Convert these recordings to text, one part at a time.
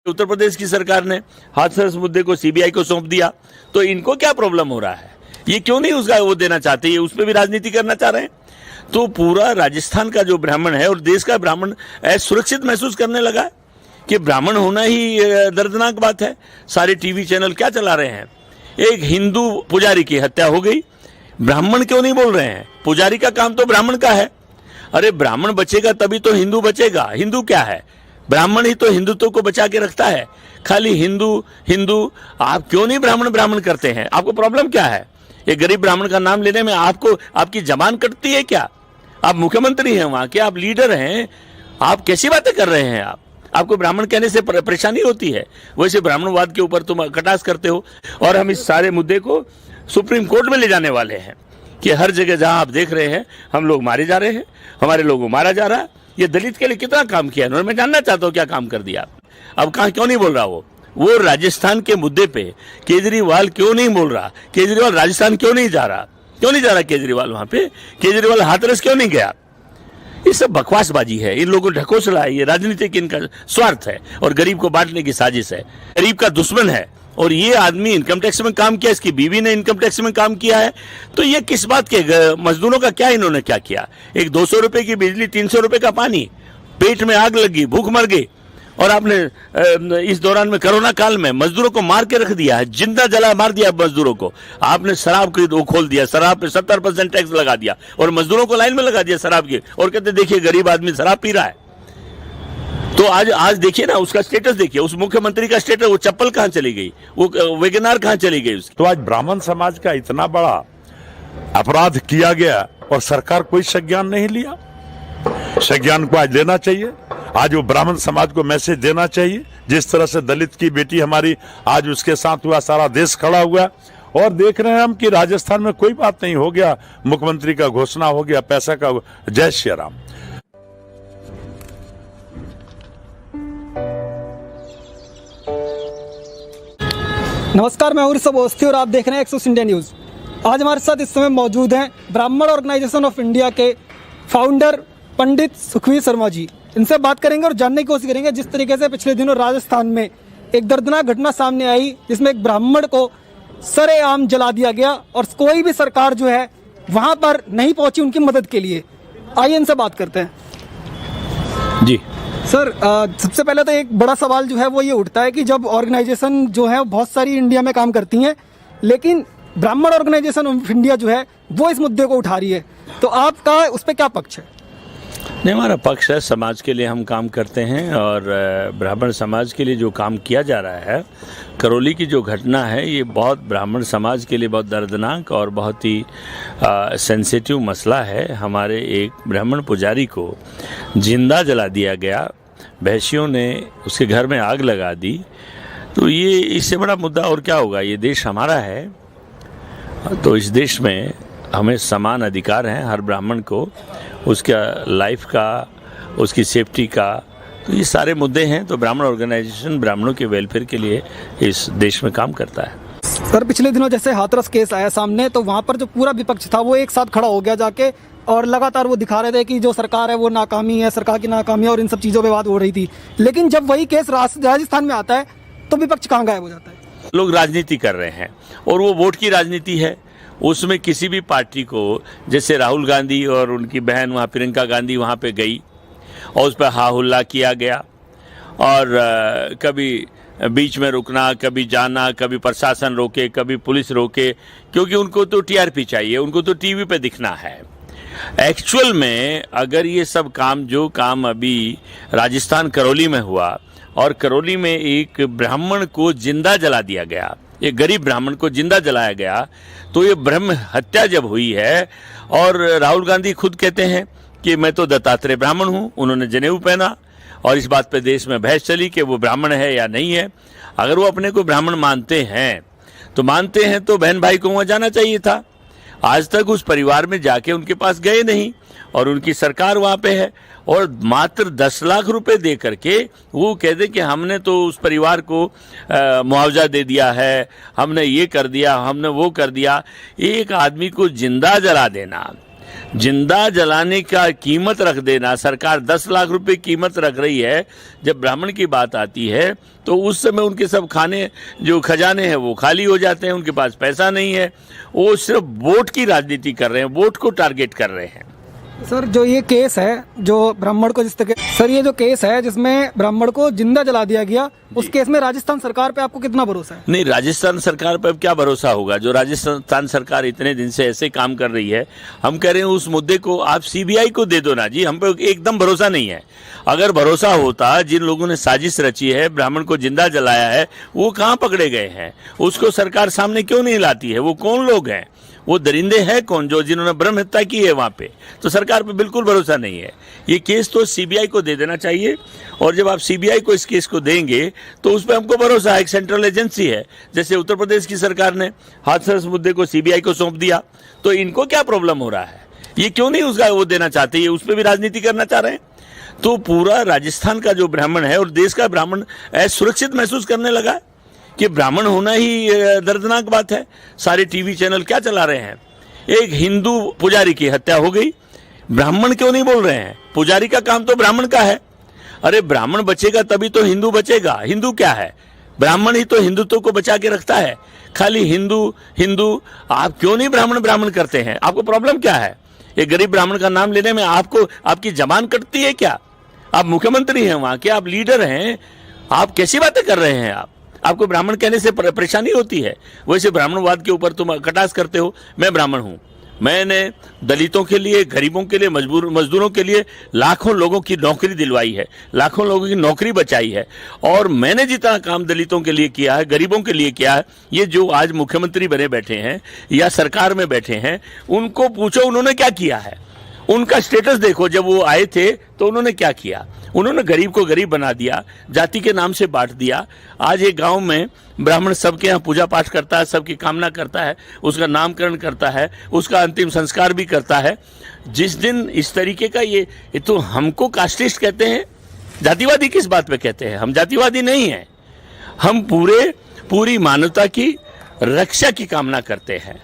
उत्तर प्रदेश की सरकार ने हाथरस मुद्दे को सीबीआई को सौंप दिया, तो इनको क्या प्रॉब्लम हो रहा है? ये क्यों नहीं उसका वो देना चाहते? ये उसमें भी राजनीति करना चाह रहे हैं। तो पूरा राजस्थान का जो ब्राह्मण है और देश का ब्राह्मण सुरक्षित महसूस करने लगा है कि ब्राह्मण होना ही दर्दनाक बात है। सारे टीवी चैनल क्या चला रहे हैं? एक हिंदू पुजारी की हत्या हो गई, ब्राह्मण क्यों नहीं बोल रहे हैं? पुजारी का काम तो ब्राह्मण का है। अरे ब्राह्मण बचेगा तभी तो हिंदू बचेगा। हिंदू क्या है? ब्राह्मण ही तो हिंदुत्व को बचा के रखता है। खाली हिंदू हिंदू, आप क्यों नहीं ब्राह्मण ब्राह्मण करते हैं? आपको प्रॉब्लम क्या है? ये गरीब ब्राह्मण का नाम लेने में आपको आपकी जबान कटती है क्या? आप मुख्यमंत्री हैं वहां के, आप लीडर हैं, आप कैसी बातें कर रहे हैं? आपको ब्राह्मण कहने से परेशानी होती है? वैसे ब्राह्मणवाद के ऊपर तुम कटाक्ष करते हो। और हम इस सारे मुद्दे को सुप्रीम कोर्ट में ले जाने वाले हैं कि हर जगह जहां आप देख रहे हैं हम लोग मारे जा रहे हैं, हमारे लोगों को मारा जा रहा है। ये दलित के लिए कितना काम किया इन्होंने, मैं जानना चाहता हूँ क्या काम कर दिया। अब कहाँ क्यों नहीं बोल रहा वो राजस्थान के मुद्दे पे केजरीवाल क्यों नहीं बोल रहा? केजरीवाल राजस्थान क्यों नहीं जा रहा? क्यों नहीं जा रहा केजरीवाल वहां पे? केजरीवाल हाथरस क्यों नहीं गया? ये सब बकवासबाजी है, इन लोगों को ढकोसला है, ये राजनीतिक इनका स्वार्थ है और गरीब को बांटने की साजिश है। गरीब का दुश्मन है। और ये आदमी इनकम टैक्स में काम किया, इसकी बीवी ने इनकम टैक्स में काम किया है, तो ये किस बात के? मजदूरों का क्या इन्होंने क्या किया? एक 200 रुपए की बिजली, 300 रुपए का पानी, पेट में आग लगी, भूख मर गई। और आपने इस दौरान में कोरोना काल में मजदूरों को मार के रख दिया है, जिंदा जला मार दिया मजदूरों को। आपने शराब की वो खोल दिया, शराब पे 70% टैक्स लगा दिया और मजदूरों को लाइन में लगा दिया शराब की, और कहते देखिए गरीब आदमी शराब पी रहा है। तो आज देखिए ना, उसका स्टेटस देखिए, उस मुख्यमंत्री का स्टेटस, वो चप्पल कहां चली गई, वो वेगनार कहां चली गई उसकी। तो आज ब्राह्मण समाज का इतना बड़ा अपराध किया गया और सरकार कोई संज्ञान नहीं लिया। संज्ञान को आज लेना चाहिए। आज वो ब्राह्मण समाज को मैसेज देना चाहिए, जिस तरह से दलित की बेटी हमारी आज उसके साथ हुआ, सारा देश खड़ा हुआ। और देख रहे हैं हम कि राजस्थान में कोई बात नहीं, हो गया मुख्यमंत्री का घोषणा हो गया, पैसा का। जय श्री राम। नमस्कार, मैं ऋषभ अवस्थी और आप देख रहे हैं एक्सोस इंडिया न्यूज़। आज हमारे साथ इस समय मौजूद हैं ब्राह्मण ऑर्गेनाइजेशन ऑफ इंडिया के फाउंडर पंडित सुखवीर शर्मा जी। इनसे बात करेंगे और जानने की कोशिश करेंगे जिस तरीके से पिछले दिनों राजस्थान में एक दर्दनाक घटना सामने आई, जिसमें एक ब्राह्मण को सरेआम जला दिया गया और कोई भी सरकार जो है वहां पर नहीं पहुंची उनकी मदद के लिए। आइए इनसे बात करते हैं। जी सर, सबसे पहले तो एक बड़ा सवाल जो है वो ये उठता है कि जब ऑर्गेनाइजेशन जो है बहुत सारी इंडिया में काम करती हैं, लेकिन ब्राह्मण ऑर्गेनाइजेशन ऑफ इंडिया जो है वो इस मुद्दे को उठा रही है, तो आपका उस पर क्या पक्ष है? नहीं, हमारा पक्ष है, समाज के लिए हम काम करते हैं और ब्राह्मण समाज के लिए जो काम किया जा रहा है, करौली की जो घटना है, ये बहुत ब्राह्मण समाज के लिए बहुत दर्दनाक और बहुत ही सेंसिटिव मसला है। हमारे एक ब्राह्मण पुजारी को जिंदा जला दिया गया, भैंसियों ने उसके घर में आग लगा दी। तो ये इससे बड़ा मुद्दा और क्या होगा? ये देश हमारा है, तो इस देश में हमें समान अधिकार हैं हर ब्राह्मण को, उसका लाइफ का, उसकी सेफ्टी का। तो ये सारे मुद्दे हैं। तो ब्राह्मण ऑर्गेनाइजेशन ब्राह्मणों के वेलफेयर के लिए इस देश में काम करता है। सर, पिछले दिनों जैसे हाथरस केस आया सामने, तो वहाँ पर जो पूरा विपक्ष था वो एक साथ खड़ा हो गया जाके, और लगातार वो दिखा रहे थे कि जो सरकार है वो नाकामी है, सरकार की नाकामी है, और इन सब चीज़ों पे बात हो रही थी। लेकिन जब वही केस राजस्थान में आता है तो विपक्ष कहाँ गायब हो जाता है? लोग राजनीति कर रहे हैं और वो वोट की राजनीति है। उसमें किसी भी पार्टी को, जैसे राहुल गांधी और उनकी बहन वहाँ प्रियंका गांधी वहाँ पे गई और उस पर हा हुल्ला किया गया, और कभी बीच में रुकना, कभी जाना, कभी प्रशासन रोके, कभी पुलिस रोके, क्योंकि उनको तो टीआरपी चाहिए, उनको तो टीवी पे दिखना है। एक्चुअल में अगर ये सब काम, जो काम अभी राजस्थान करौली में हुआ, और करौली में एक ब्राह्मण को जिंदा जला दिया गया, एक गरीब ब्राह्मण को जिंदा जलाया गया, तो ये ब्रह्म हत्या जब हुई है, और राहुल गांधी खुद कहते हैं कि मैं तो दत्तात्रेय ब्राह्मण हूं, उन्होंने जनेऊ पहना, और इस बात पे देश में बहस चली कि वो ब्राह्मण है या नहीं है। अगर वो अपने को ब्राह्मण मानते हैं तो बहन भाई को वहां जाना चाहिए था। आज तक उस परिवार में जाके उनके पास गए नहीं, और उनकी सरकार वहां पे है, और मात्र 10 लाख रुपए दे करके वो कह दे कि हमने तो उस परिवार को मुआवजा दे दिया है, हमने ये कर दिया, हमने वो कर दिया। एक आदमी को जिंदा जला देना, जिंदा जलाने का कीमत रख देना, सरकार 10 लाख रुपए कीमत रख रही है, जब ब्राह्मण की बात आती है तो उस समय उनके सब खाने जो खजाने हैं वो खाली हो जाते हैं, उनके पास पैसा नहीं है, वो सिर्फ वोट की राजनीति कर रहे हैं, वोट को टारगेट कर रहे हैं। सर जो ये केस है जो ब्राह्मण को ये जो केस है जिसमें ब्राह्मण को जिंदा जला दिया गया, उस केस में राजस्थान सरकार पे आपको कितना भरोसा है? नहीं, राजस्थान सरकार पर क्या भरोसा होगा, जो राजस्थान सरकार इतने दिन से ऐसे काम कर रही है। हम कह रहे हैं उस मुद्दे को आप सीबीआई को दे दो ना जी, हम पे एकदम भरोसा नहीं है। अगर भरोसा होता, जिन लोगों ने साजिश रची है, ब्राह्मण को जिंदा जलाया है, वो कहाँ पकड़े गए हैं, उसको सरकार सामने क्यों नहीं लाती है? वो कौन लोग हैं, वो दरिंदे हैं कौन जो जिन्होंने ब्रह्म हत्या की है वहां पे? तो सरकार पे बिल्कुल भरोसा नहीं है। ये केस तो सीबीआई को दे देना चाहिए, और जब आप सीबीआई को इस केस को देंगे तो उस पर हमको भरोसा है। एक सेंट्रल एजेंसी है, जैसे उत्तर प्रदेश की सरकार ने हाथरस मुद्दे को सीबीआई को सौंप दिया, तो इनको क्या प्रॉब्लम हो रहा है? ये क्यों नहीं उसका वो देना चाहते, ये उस पर भी राजनीति करना चाह रहे हैं। तो पूरा राजस्थान का जो ब्राह्मण है और देश का ब्राह्मण सुरक्षित महसूस करने लगा है कि ब्राह्मण होना ही दर्दनाक बात है। सारे टीवी चैनल क्या चला रहे हैं, एक हिंदू पुजारी की हत्या हो गई, ब्राह्मण क्यों नहीं बोल रहे हैं? पुजारी का काम तो ब्राह्मण का है। अरे ब्राह्मण बचेगा तभी तो हिंदू बचेगा। हिंदू क्या है? ब्राह्मण ही तो हिंदुत्व को बचा के रखता है। खाली हिंदू हिंदू, आप क्यों नहीं ब्राह्मण ब्राह्मण करते हैं? आपको प्रॉब्लम क्या है? एक गरीब ब्राह्मण का नाम लेने में आपको आपकी जबान कटती है क्या? आप मुख्यमंत्री हैं वहां के, आप लीडर हैं, आप कैसी बातें कर रहे हैं? आपको ब्राह्मण कहने से परेशानी होती है? वैसे ब्राह्मणवाद के ऊपर तुम कटास करते हो। मैं ब्राह्मण हूं, मैंने दलितों के लिए, गरीबों के लिए, मजदूरों के लिए लाखों लोगों की नौकरी दिलवाई है, लाखों लोगों की नौकरी बचाई है, और मैंने जितना काम दलितों के लिए किया है, गरीबों के लिए किया है, ये जो आज मुख्यमंत्री बने बैठे हैं या सरकार में बैठे हैं, उनको पूछो उन्होंने क्या किया है। उनका स्टेटस देखो, जब वो आए थे तो उन्होंने क्या किया? उन्होंने गरीब को गरीब बना दिया, जाति के नाम से बांट दिया। आज एक गांव में ब्राह्मण सबके यहाँ पूजा पाठ करता है, सबकी कामना करता है, उसका नामकरण करता है, उसका अंतिम संस्कार भी करता है। जिस दिन इस तरीके का ये तो हमको कास्टिस्ट कहते हैं, जातिवादी किस बात पे कहते हैं? हम जातिवादी नहीं हैं, हम पूरी मानवता की रक्षा की कामना करते हैं।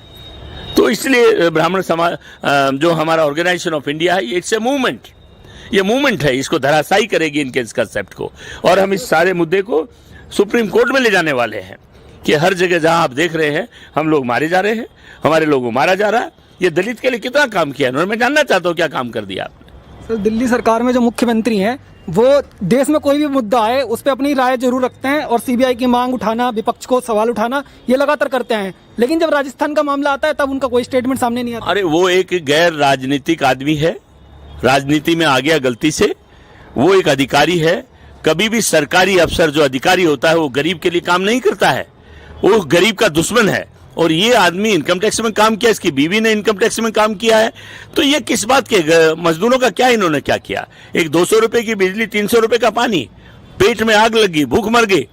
तो इसलिए ब्राह्मण समाज जो हमारा ऑर्गेनाइजेशन ऑफ इंडिया है, इट्स ए मूवमेंट, ये मूवमेंट है, इसको धराशायी करेगी इनके इस कंसेप्ट को। और हम इस सारे मुद्दे को सुप्रीम कोर्ट में ले जाने वाले हैं कि हर जगह जहां आप देख रहे हैं हम लोग मारे जा रहे हैं, हमारे लोगों को मारा जा रहा है। ये दलित के लिए कितना काम किया है, मैं जानना चाहता हूँ क्या काम कर दिया आपने? सर दिल्ली सरकार में जो मुख्यमंत्री हैं वो देश में कोई भी मुद्दा आए उस पर अपनी राय जरूर रखते हैं, और सीबीआई की मांग उठाना, विपक्ष को सवाल उठाना, ये लगातार करते हैं, लेकिन जब राजस्थान का मामला आता है तब उनका कोई स्टेटमेंट सामने नहीं आता। अरे वो एक गैर राजनीतिक आदमी है, राजनीति में आ गया गलती से, वो एक अधिकारी है। कभी भी सरकारी अफसर जो अधिकारी होता है वो गरीब के लिए काम नहीं करता है, वो गरीब का दुश्मन है। और ये आदमी इनकम टैक्स में काम किया, इसकी बीवी ने इनकम टैक्स में काम किया है, तो ये किस बात के? मजदूरों का क्या इन्होंने क्या किया? एक 200 रुपए की बिजली, 300 रुपए का पानी, पेट में आग लगी, भूख मर गई,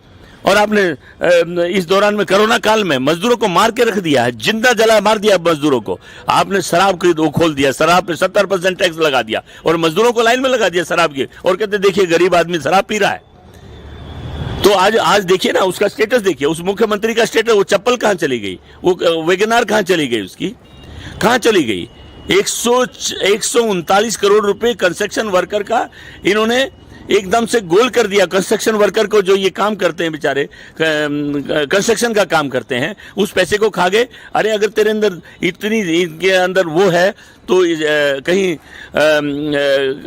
और आपने इस दौरान में कोरोना काल में मजदूरों को मार के रख दिया है, जिंदा जला मार दिया मजदूरों को। आपने शराब खरीद वो खोल दिया, शराब पे 70% टैक्स लगा दिया, और मजदूरों को लाइन में लगा दिया शराब की, और कहते देखिए गरीब आदमी शराब पी रहा है। तो आज देखिए ना उसका स्टेटस देखिए, उस मुख्यमंत्री का स्टेटस, वो चप्पल कहां चली गई, वो वेगनार कहां चली गई, उसकी कहां चली गई? 139 करोड़ रुपए कंस्ट्रक्शन वर्कर का इन्होंने एकदम से गोल कर दिया। कंस्ट्रक्शन वर्कर को जो ये काम करते हैं बेचारे, कंस्ट्रक्शन का काम करते हैं, उस पैसे को खा गए। अरे अगर तेरे अंदर इतनी इनके अंदर वो है तो कहीं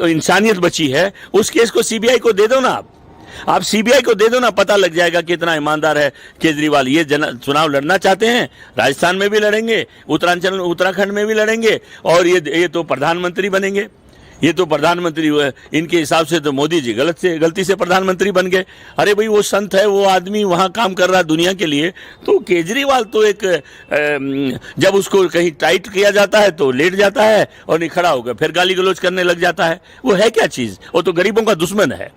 इंसानियत बची है, उस केस को सीबीआई को दे दो ना। आप सीबीआई को दे दो ना, पता लग जाएगा कि इतना ईमानदार है केजरीवाल। ये चुनाव लड़ना चाहते हैं, राजस्थान में भी लड़ेंगे, उत्तराखंड में भी लड़ेंगे, और ये तो प्रधानमंत्री बनेंगे। ये तो प्रधानमंत्री हुए, इनके हिसाब से तो मोदी जी गलती से प्रधानमंत्री बन गए। अरे भाई वो संत है, वो आदमी वहां काम कर रहा है दुनिया के लिए, तो केजरीवाल तो एक जब उसको कहीं टाइट किया जाता है तो लेट जाता है और नहीं खड़ा होकर फिर गाली गलौज करने लग जाता है। वो है क्या चीज? वो तो गरीबों का दुश्मन है,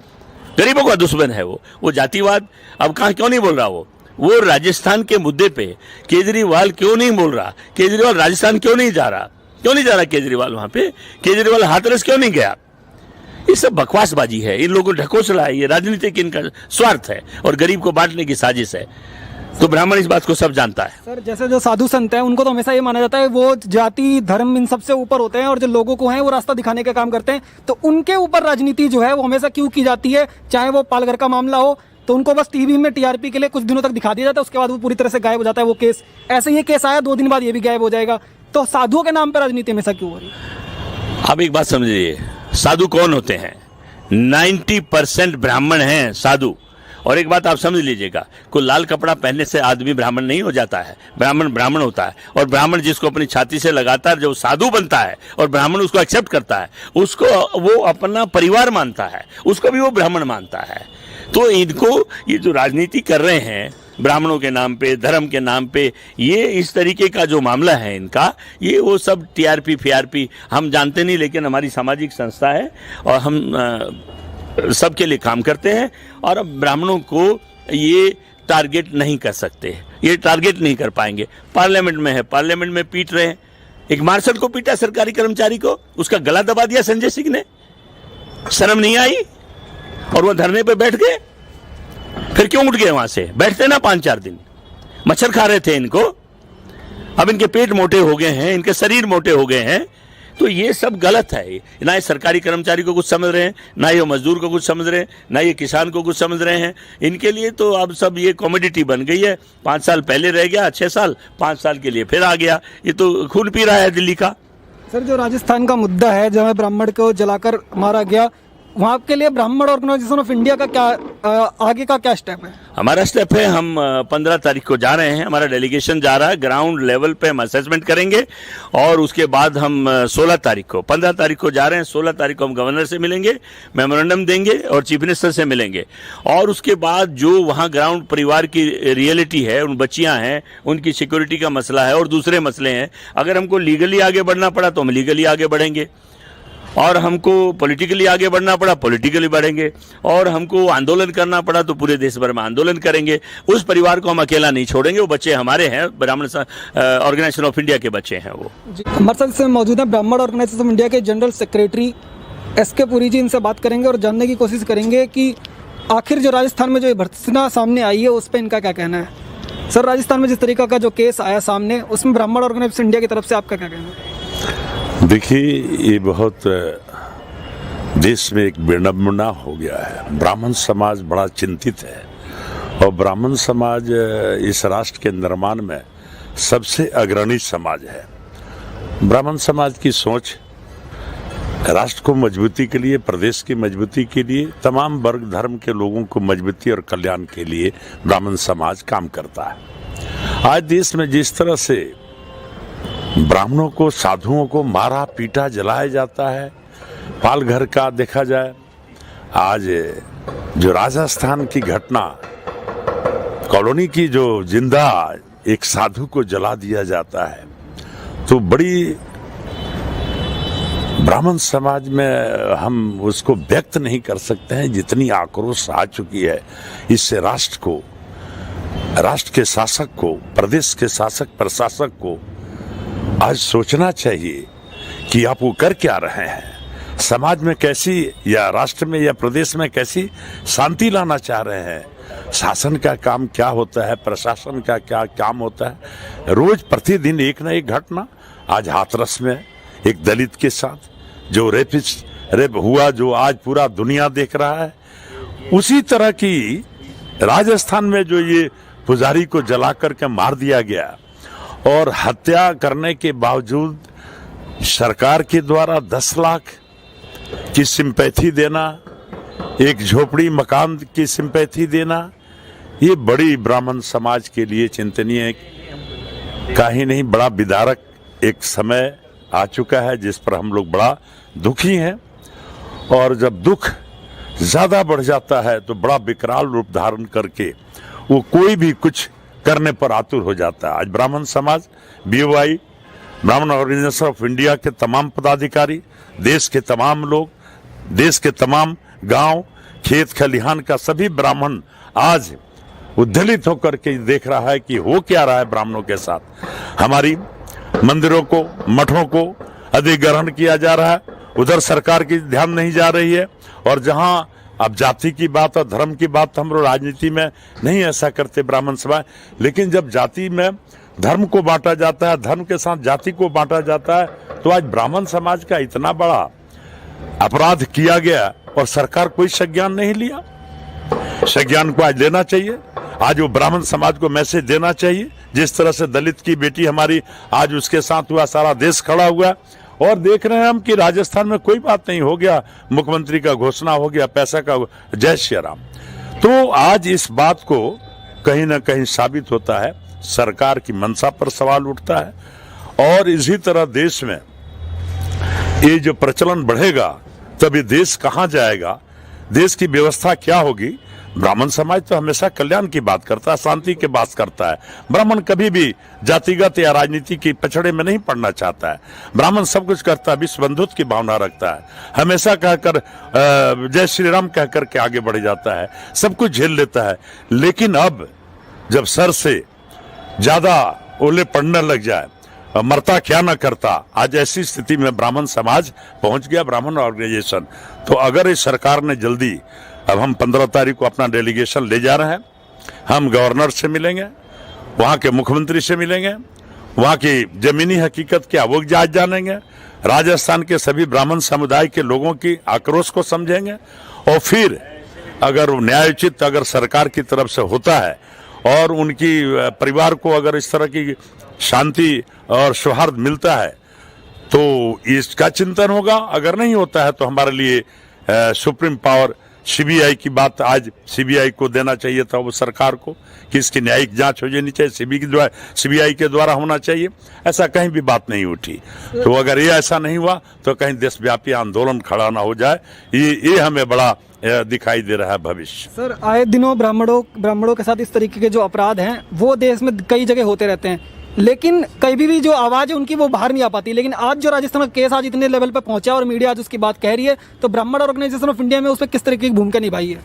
गरीबों का दुश्मन है वो जातिवाद। अब क्यों नहीं बोल रहा वो राजस्थान के मुद्दे पे केजरीवाल क्यों नहीं बोल रहा? केजरीवाल राजस्थान क्यों नहीं जा रहा? केजरीवाल वहां पे? केजरीवाल हाथरस क्यों नहीं गया? ये सब बकवासबाजी है, इन लोगों को ढकोसला है, ये राजनीतिक इनका स्वार्थ है और गरीब को बांटने की साजिश है। तो ब्राह्मण इस बात को सब जानता है। सर जैसे जो साधु संत हैं उनको तो हमेशा ये माना जाता है वो जाति धर्म इन सबसे ऊपर होते हैं और जो लोगों को है वो रास्ता दिखाने का काम करते हैं, तो उनके ऊपर राजनीति जो है वो हमेशा क्यों की जाती है? चाहे वो पालघर का मामला हो तो उनको बस टीवी में टीआरपी के लिए कुछ दिनों तक दिखा दिया जाता है, उसके बाद वो पूरी तरह से गायब हो जाता है वो केस। ऐसे ये केस आया 2 दिन बाद ये भी गायब हो जाएगा, तो साधुओं के नाम पर राजनीति हमेशा क्यों हो रही है? आप एक बात समझिए, साधु कौन होते हैं? 90% ब्राह्मण हैं साधु। और एक बात आप समझ लीजिएगा, कोई लाल कपड़ा पहनने से आदमी ब्राह्मण नहीं हो जाता है, ब्राह्मण ब्राह्मण होता है। और ब्राह्मण जिसको अपनी छाती से लगातार जो साधु बनता है और ब्राह्मण उसको एक्सेप्ट करता है, उसको वो अपना परिवार मानता है, उसको भी वो ब्राह्मण मानता है। तो इनको ये जो राजनीति कर रहे हैं ब्राह्मणों के नाम पे, धर्म के नाम पे, ये इस तरीके का जो मामला है इनका, ये वो सब टीआरपी फीआरपी हम जानते नहीं, लेकिन हमारी सामाजिक संस्था है और हम सबके लिए काम करते हैं। और अब ब्राह्मणों को ये टारगेट नहीं कर सकते, ये टारगेट नहीं कर पाएंगे। पार्लियामेंट में है, पार्लियामेंट में पीट रहे हैं। एक मार्शल को पीटा, सरकारी कर्मचारी को, उसका गला दबा दिया संजय सिंह ने, शर्म नहीं आई और वो धरने पे बैठ गए। फिर क्यों उठ गए वहां से? बैठते ना 5-4 दिन, मच्छर खा रहे थे इनको। अब इनके पेट मोटे हो गए हैं, इनके शरीर मोटे हो गए हैं। तो ये सब गलत है। ना ये सरकारी कर्मचारी को कुछ समझ रहे हैं, ना ये मजदूर को कुछ समझ रहे हैं, ना ये किसान को कुछ समझ रहे हैं। इनके लिए तो अब सब ये कॉमोडिटी बन गई है। 5 साल पहले रह गया, 6 साल, 5 साल के लिए फिर आ गया। ये तो खून पी रहा है दिल्ली का। सर जो राजस्थान का मुद्दा है जहाँ ब्राह्मण को जलाकर मारा गया, वहाँ के लिए ब्राह्मण ऑर्गेनाइजेशन ऑफ इंडिया का क्या आगे का क्या स्टेप है? हमारा स्टेप है, हम 15 तारीख को जा रहे हैं, हमारा डेलीगेशन जा रहा है। ग्राउंड लेवल पे हम असेसमेंट करेंगे और उसके बाद हम 16 तारीख को, 15 तारीख को जा रहे हैं, 16 तारीख को हम गवर्नर से मिलेंगे, मेमोरेंडम देंगे और चीफ मिनिस्टर से मिलेंगे। और उसके बाद जो वहाँ ग्राउंड परिवार की रियलिटी है, उन बच्चियाँ हैं, उनकी सिक्योरिटी का मसला है और दूसरे मसले हैं। अगर हमको लीगली आगे बढ़ना पड़ा तो हम लीगली आगे बढ़ेंगे, और हमको पॉलिटिकली आगे बढ़ना पड़ा पॉलिटिकली बढ़ेंगे, और हमको आंदोलन करना पड़ा तो पूरे देश भर में आंदोलन करेंगे। उस परिवार को हम अकेला नहीं छोड़ेंगे, वो बच्चे हमारे हैं, ब्राह्मण ऑर्गेनाइजेशन ऑफ इंडिया के बच्चे हैं वो। हमारे साथ इसमें मौजूद है ब्राह्मण ऑर्गेनाइजेशन ऑफ इंडिया के जनरल सेक्रेटरी SK पुरी जी। इनसे बात करेंगे और जानने की कोशिश करेंगे कि आखिर जो राजस्थान में जो भर्त्सना सामने आई है उस पर इनका क्या कहना है। सर राजस्थान में जिस तरीके का जो केस आया सामने, उसमें ब्राह्मण ऑर्गेनाइजेशन इंडिया की तरफ से आपका क्या कहना है? देखिए, ये बहुत देश में एक विडंबना हो गया है। ब्राह्मण समाज बड़ा चिंतित है और ब्राह्मण समाज इस राष्ट्र के निर्माण में सबसे अग्रणी समाज है। ब्राह्मण समाज की सोच राष्ट्र को मजबूती के लिए, प्रदेश की मजबूती के लिए, तमाम वर्ग धर्म के लोगों को मजबूती और कल्याण के लिए ब्राह्मण समाज काम करता है। आज देश में जिस तरह से ब्राह्मणों को, साधुओं को मारा पीटा जलाया जाता है, पालघर का देखा जाए, आज जो राजस्थान की घटना, कॉलोनी की जो जिंदा एक साधु को जला दिया जाता है, तो बड़ी ब्राह्मण समाज में हम उसको व्यक्त नहीं कर सकते हैं जितनी आक्रोश आ चुकी है। इससे राष्ट्र को, राष्ट्र के शासक को, प्रदेश के शासक प्रशासक को आज सोचना चाहिए कि आप वो कर क्या रहे हैं, समाज में कैसी, या राष्ट्र में या प्रदेश में कैसी शांति लाना चाह रहे हैं। शासन का काम क्या होता है, प्रशासन का क्या काम होता है। रोज प्रतिदिन एक न एक घटना। आज हाथरस में एक दलित के साथ जो रेप हुआ, जो आज पूरा दुनिया देख रहा है। उसी तरह की राजस्थान में जो ये पुजारी को जला करके मार दिया गया और हत्या करने के बावजूद सरकार के द्वारा 10 लाख की सिंपैथी देना, एक झोपड़ी मकान की सिंपैथी देना, ये बड़ी ब्राह्मण समाज के लिए चिंतनीय का ही नहीं, बड़ा विदारक एक समय आ चुका है जिस पर हम लोग बड़ा दुखी हैं। और जब दुख ज्यादा बढ़ जाता है तो बड़ा विकराल रूप धारण करके वो कोई भी कुछ करने पर आतुर हो जाता है। आज ब्राह्मण समाज, BOI, ब्राह्मण ऑर्गेनाइजेशन ऑफ इंडिया के तमाम पदाधिकारी, देश के तमाम लोग, देश के तमाम गांव, खेत खलिहान का सभी ब्राह्मण आज उद्दलित होकर के देख रहा है कि हो क्या रहा है ब्राह्मणों के साथ। हमारी मंदिरों को, मठों को अधिग्रहण किया जा रहा है, उधर सरकार की ध्यान नहीं जा रही है, और जहां अब जाति की बात और धर्म की बात हम लोग राजनीति में नहीं ऐसा करते ब्राह्मण समाज, लेकिन जब जाति में धर्म को बांटा जाता है, धर्म के साथ जाति को बांटा जाता है, तो आज ब्राह्मण समाज का इतना बड़ा अपराध किया गया और सरकार कोई संज्ञान नहीं लिया। संज्ञान को आज लेना चाहिए। आज वो ब्राह्मण समाज को मैसेज देना चाहिए, जिस तरह से दलित की बेटी हमारी आज उसके साथ हुआ, सारा देश खड़ा हुआ। और देख रहे हैं हम कि राजस्थान में कोई बात नहीं, हो गया मुख्यमंत्री का घोषणा हो गया, पैसा का, जय श्री राम। तो आज इस बात को कहीं ना कहीं साबित होता है, सरकार की मंशा पर सवाल उठता है। और इसी तरह देश में ये जो प्रचलन बढ़ेगा तब ये देश कहां जाएगा, देश की व्यवस्था क्या होगी। ब्राह्मण समाज तो हमेशा कल्याण की बात करता है, शांति की बात करता है। ब्राह्मण कभी भी जातिगत या राजनीति की पछड़े में नहीं पड़ना चाहता है। ब्राह्मण सब कुछ करता है, विश्व बंधुत्व की भावना रखता है, हमेशा कहकर जय श्री राम कहकर के आगे बढ़ जाता है, सब कुछ झेल लेता है। लेकिन अब जब सर से ज्यादा ओले पड़ने लग जाए, मरता क्या न करता, आज ऐसी स्थिति में ब्राह्मण समाज पहुंच गया, ब्राह्मण ऑर्गेनाइजेशन। तो अगर इस सरकार ने जल्दी, अब हम 15 तारीख को अपना डेलीगेशन ले जा रहे हैं, हम गवर्नर से मिलेंगे, वहां के मुख्यमंत्री से मिलेंगे, वहां की जमीनी हकीकत क्या वो जांच जानेंगे, राजस्थान के सभी ब्राह्मण समुदाय के लोगों की आक्रोश को समझेंगे। और फिर अगर न्यायोचित अगर सरकार की तरफ से होता है और उनकी परिवार को अगर इस तरह की शांति और सौहार्द मिलता है तो इसका चिंतन होगा। अगर नहीं होता है तो हमारे लिए सुप्रीम पावर सीबीआई की बात आज सीबीआई को देना चाहिए था, वो सरकार को, कि इसकी न्यायिक जांच हो जानी चाहिए, सीबीआई के द्वारा होना चाहिए। ऐसा कहीं भी बात नहीं उठी। तो अगर ये ऐसा नहीं हुआ तो कहीं देशव्यापी आंदोलन खड़ा ना हो जाए, ये हमें बड़ा दिखाई दे रहा है भविष्य। सर, आए दिनों ब्राह्मणों के साथ इस तरीके के जो अपराध हैं वो देश में कई जगह होते रहते हैं, लेकिन कभी भी जो आवाज़ है उनकी वो बाहर नहीं आ पाती। लेकिन आज जो राजस्थान का केस आज इतने लेवल पर पहुंचा और मीडिया आज उसकी बात कह रही है, तो ब्राह्मण ऑर्गेनाइजेशन ऑफ इंडिया में उस पर किस तरीके की भूमिका निभाई है?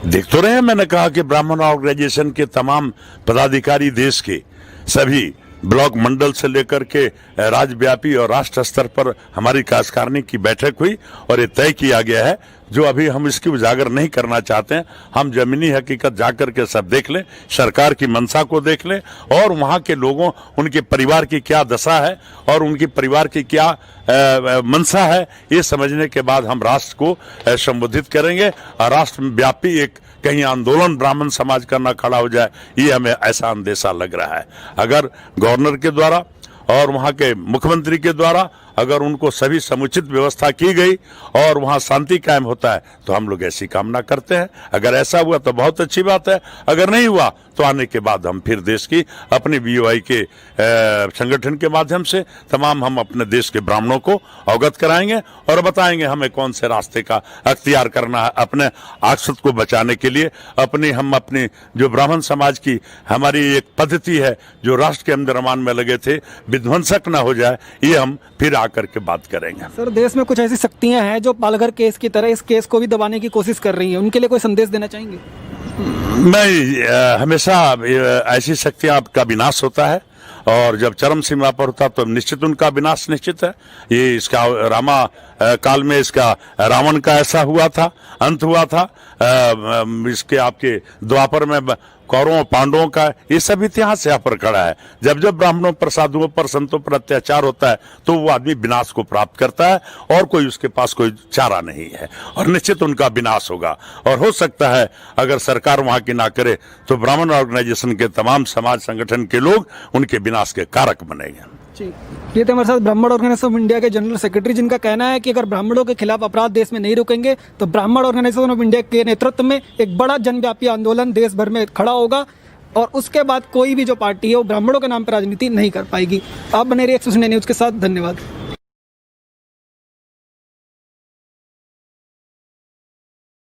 देख तो रहे हैं, मैंने कहा कि ब्राह्मण ऑर्गेनाइजेशन के तमाम पदाधिकारी देश के सभी ब्लॉक मंडल से लेकर के राज्यव्यापी और राष्ट्र स्तर पर हमारी कार्यकारिणी की बैठक हुई और ये तय किया गया है, जो अभी हम इसकी उजागर नहीं करना चाहते हैं, हम जमीनी हकीकत जाकर के सब देख लें, सरकार की मंशा को देख लें और वहां के लोगों, उनके परिवार की क्या दशा है और उनकी परिवार की क्या मंशा है, ये समझने के बाद हम राष्ट्र को संबोधित करेंगे। और राष्ट्र व्यापी एक कहीं आंदोलन ब्राह्मण समाज का न खड़ा हो जाए, ये हमें ऐसा अंदेशा लग रहा है। अगर गवर्नर के द्वारा और वहां के मुख्यमंत्री के द्वारा अगर उनको सभी समुचित व्यवस्था की गई और वहां शांति कायम होता है तो हम लोग ऐसी कामना करते हैं। अगर ऐसा हुआ तो बहुत अच्छी बात है, अगर नहीं हुआ तो आने के बाद हम फिर देश की अपने बीओआई के संगठन के माध्यम से तमाम हम अपने देश के ब्राह्मणों को अवगत कराएंगे और बताएंगे हमें कौन से रास्ते का अख्तियार करना है अपने आक्षत को बचाने के लिए। हम अपनी जो ब्राह्मण समाज की हमारी एक पद्धति है जो राष्ट्र के अंदरमान में लगे थे, विध्वंसक न हो जाए, ये हम फिर आकर के बात करेंगे। सर, देश में कुछ ऐसी शक्तियां हैं जो पालघर केस की तरह इस केस को भी दबाने की कोशिश कर रही हैं, उनके लिए कोई संदेश देना चाहेंगे? मैं हमेशा ऐसी शक्तियां का विनाश होता है और जब चरम सीमा पर होता तो निश्चित उनका विनाश निश्चित है। ये इसका रामा काल में इसका रावण का ऐसा हुआ था, अंत हुआ था। इसके आपके द्वापर में कौरवों पांडवों का ये सब इतिहास यहाँ पर खड़ा है। जब जब ब्राह्मणों पर, साधुओं पर, संतों पर अत्याचार होता है तो वो आदमी विनाश को प्राप्त करता है और कोई उसके पास कोई चारा नहीं है और निश्चित उनका विनाश होगा। और हो सकता है अगर सरकार वहां की ना करे तो ब्राह्मण ऑर्गेनाइजेशन के तमाम समाज संगठन के लोग उनके विनाश के कारक बनेंगे। ये थे हमारे साथ ब्राह्मण ऑर्गेनाइजेशन ऑफ इंडिया के जनरल सेक्रेटरी, जिनका कहना है कि अगर ब्राह्मणों के खिलाफ अपराध देश में नहीं रुकेंगे तो ब्राह्मण ऑर्गेनाइजेशन ऑफ इंडिया के नेतृत्व में एक बड़ा जनव्यापी आंदोलन देश भर में खड़ा होगा और उसके बाद कोई भी जो पार्टी है वो ब्राह्मणों के नाम पर राजनीति नहीं कर पाएगी। आप बने रहिए एक्स इंडिया न्यूज़ के साथ। धन्यवाद।